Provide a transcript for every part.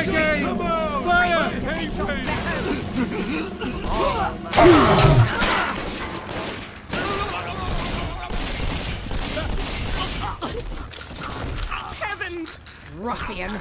game! Fire! Heavens! Ruffian!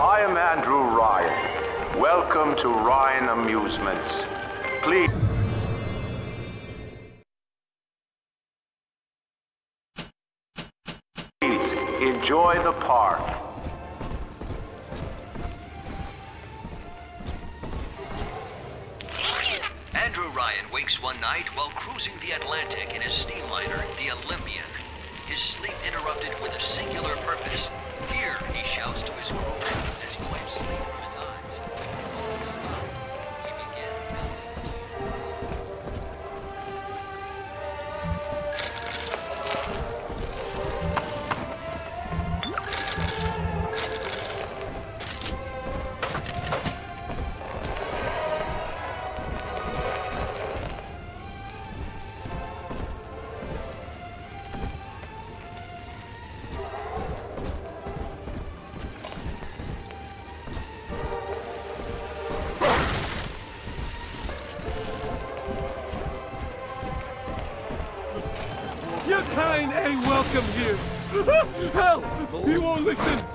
I am Andrew Ryan. Welcome to Ryan Amusements. Please enjoy the park. Andrew Ryan wakes one night while cruising the Atlantic in his steamliner, the Olympian. His sleep interrupted with a singular purpose. Here, he shouts to his crew as he wipes sleep from his eyes. Full stop. He began counting. Your kind ain't welcome here. Hell, he won't listen. Too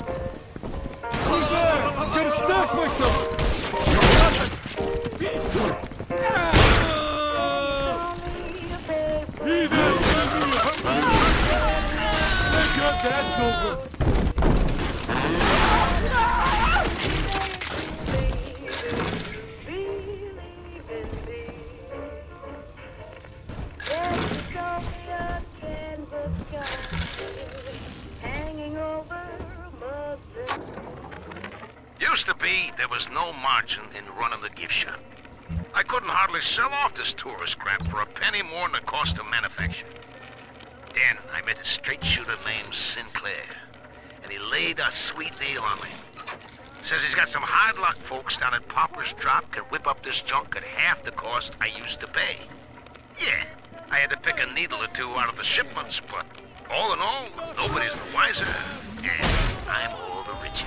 bad. Gotta stash myself. He did. Thank God that's over. Used to be, there was no margin in running the gift shop. I couldn't hardly sell off this tourist crap for a penny more than the cost of manufacture. Then I met a straight shooter named Sinclair, and he laid a sweet deal on me. Says he's got some hard luck folks down at Popper's Drop can whip up this junk at half the cost I used to pay. Yeah, I had to pick a needle or two out of the shipments, but all in all, nobody's the wiser, and I'm all the richer.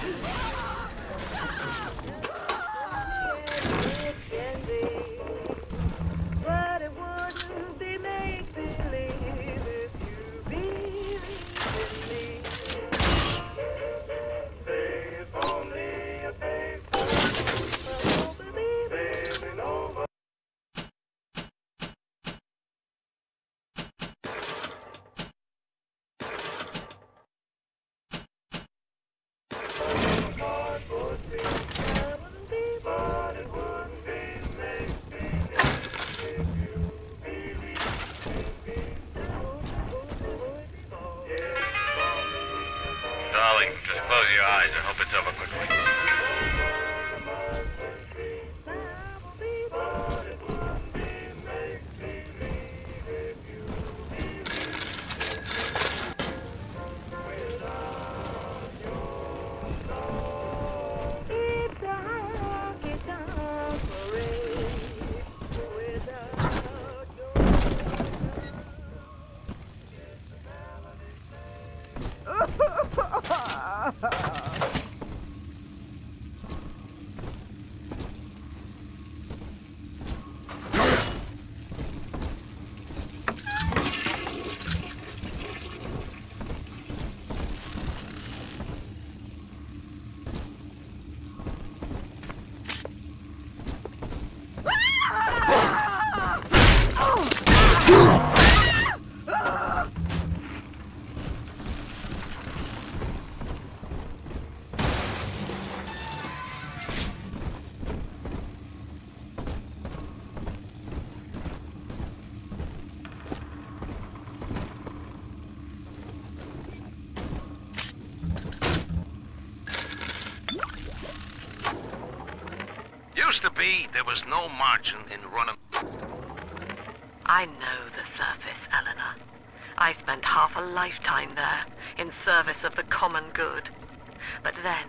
Used to be, there was no margin in running. I know the surface, Eleanor. I spent half a lifetime there, in service of the common good. But then,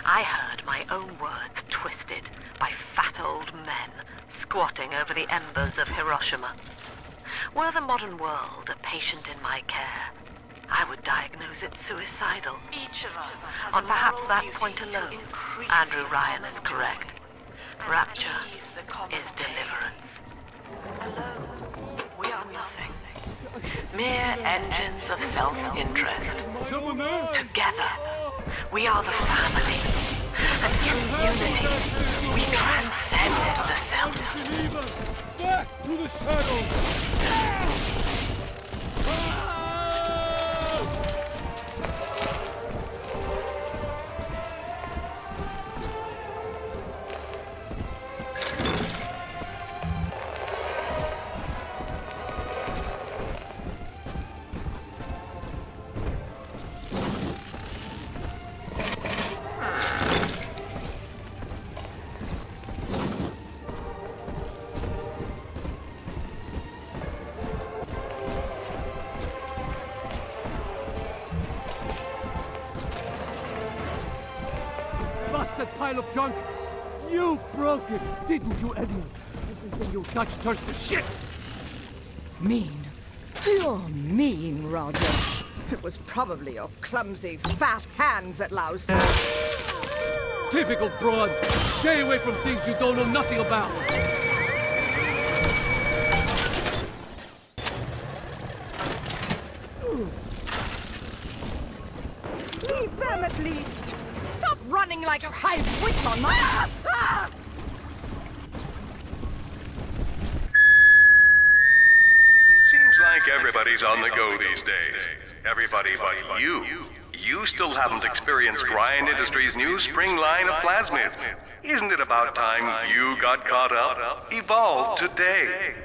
I heard my own words twisted by fat old men squatting over the embers of Hiroshima. Were the modern world a patient in my care, I would diagnose it suicidal. Each of us has On a perhaps moral that duty point to alone, increase Andrew the Ryan is common correct. good and Rapture ease the common is pain. deliverance. Alone, we are nothing. Mere engines of self-interest. Someone there? Together, we are the family. And through unity, we transcend the self. Believers, back to the shadows! That pile of junk. You broke it, didn't you, Eddie? You Dutch thirst to shit! Mean. You're mean, Roger. It was probably your clumsy, fat hands that loused her. Typical broad. Stay away from things you don't know nothing about. Leave them at least. Stop running like a hive witch on my... Ah! Seems like everybody's on the go these days. Everybody but you. You still haven't experienced Ryan Industries' new spring line of plasmids. Isn't it about time you got caught up? Evolve today.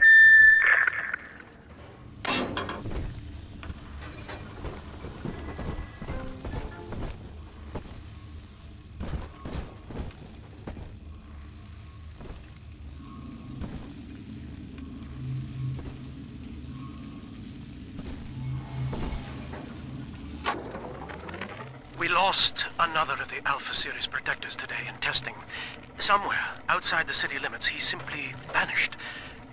We lost another of the Alpha Series protectors today in testing. Somewhere outside the city limits, he simply vanished.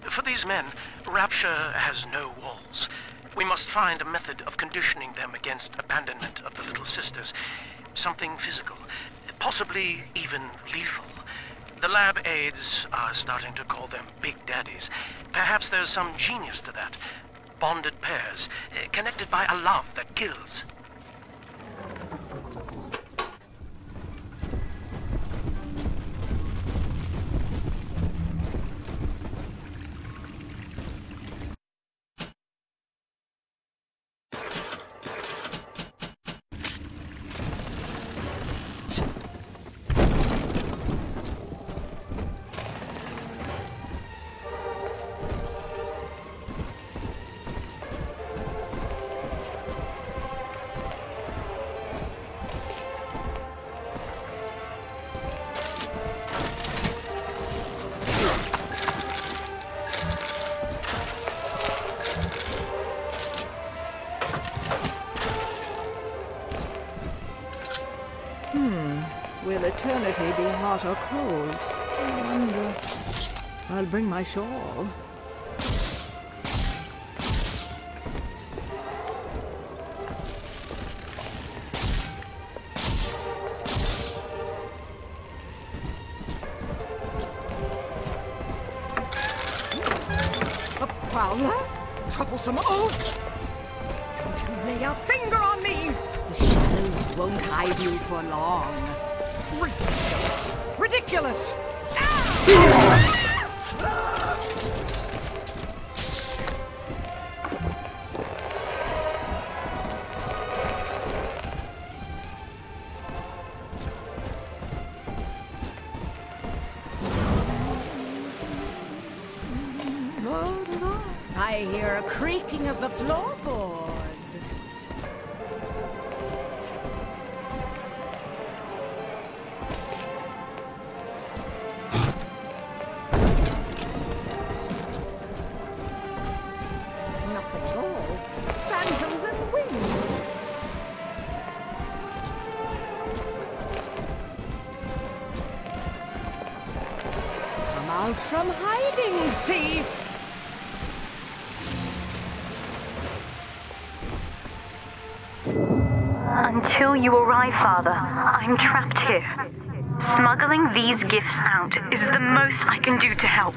For these men, Rapture has no walls. We must find a method of conditioning them against abandonment of the Little Sisters. Something physical, possibly even lethal. The lab aides are starting to call them Big Daddies. Perhaps there's some genius to that. Bonded pairs, connected by a love that kills. Will eternity be hot or cold? I wonder. I'll bring my shawl. A prowler? Troublesome oaf! Don't you lay a finger on me! The shadows won't hide you for long. Ridiculous! Ridiculous! I hear a creaking of the floorboards. Far from hiding, thief! Until you arrive, Father, I'm trapped here. Smuggling these gifts out is the most I can do to help.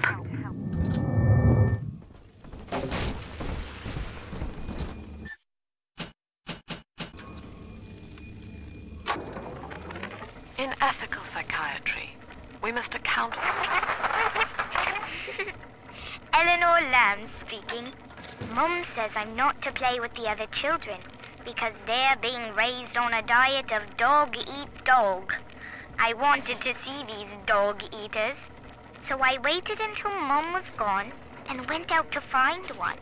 In ethical psychiatry, we must account for... Eleanor Lamb speaking. Mum says I'm not to play with the other children because they're being raised on a diet of dog-eat-dog. I wanted to see these dog-eaters, so I waited until Mum was gone and went out to find one.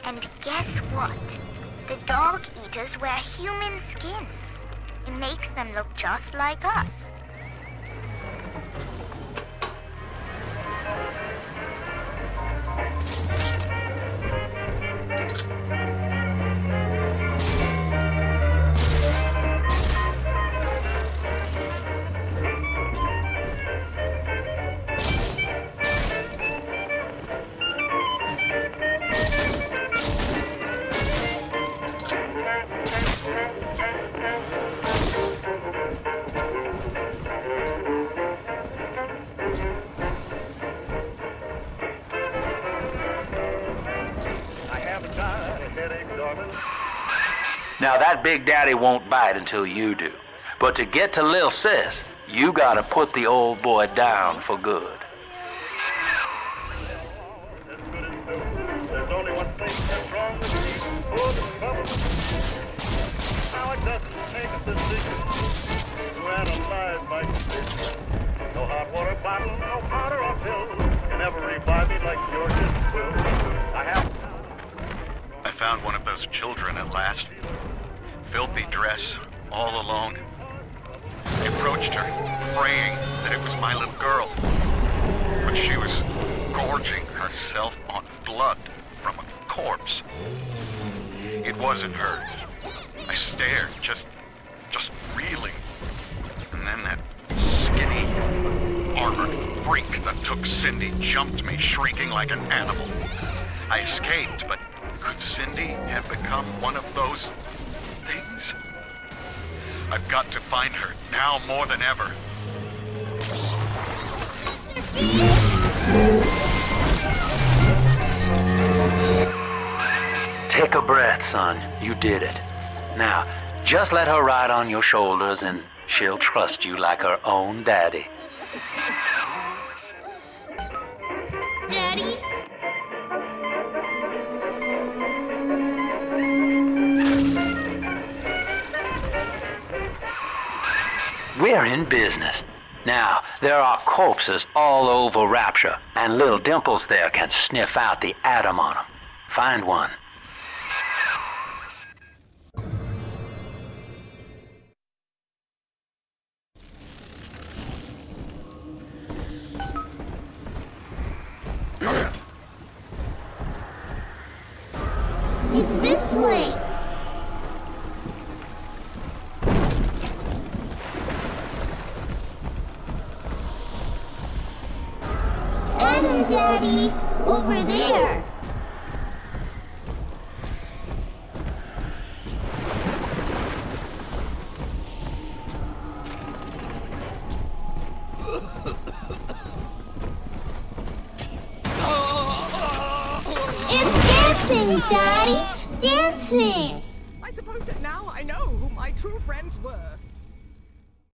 And guess what? The dog-eaters wear human skins. It makes them look just like us. Now that Big Daddy won't bite until you do. But to get to Lil Sis, you gotta put the old boy down for good. There's only one thing that's wrong with me. Oh, the trouble. Now it doesn't take a decision to analyze my condition. No hot water bottle, no powder or pill can ever revive me like George's will. I found one of those children at last. Filthy dress, all alone. I approached her, praying that it was my little girl. But she was gorging herself on blood from a corpse. It wasn't her. I stared, just reeling. And then that skinny, armored freak that took Cindy jumped me, shrieking like an animal. I escaped, but could Cindy have become one of those things? I've got to find her, now more than ever. Take a breath, son. You did it. Now, just let her ride on your shoulders and she'll trust you like her own daddy. Daddy? We're in business. Now, there are corpses all over Rapture, and little Dimples there can sniff out the atom on them. Find one. It's this way. Adam, Daddy, over there. It's dancing, Daddy! Dancing! I suppose that now I know who my true friends were.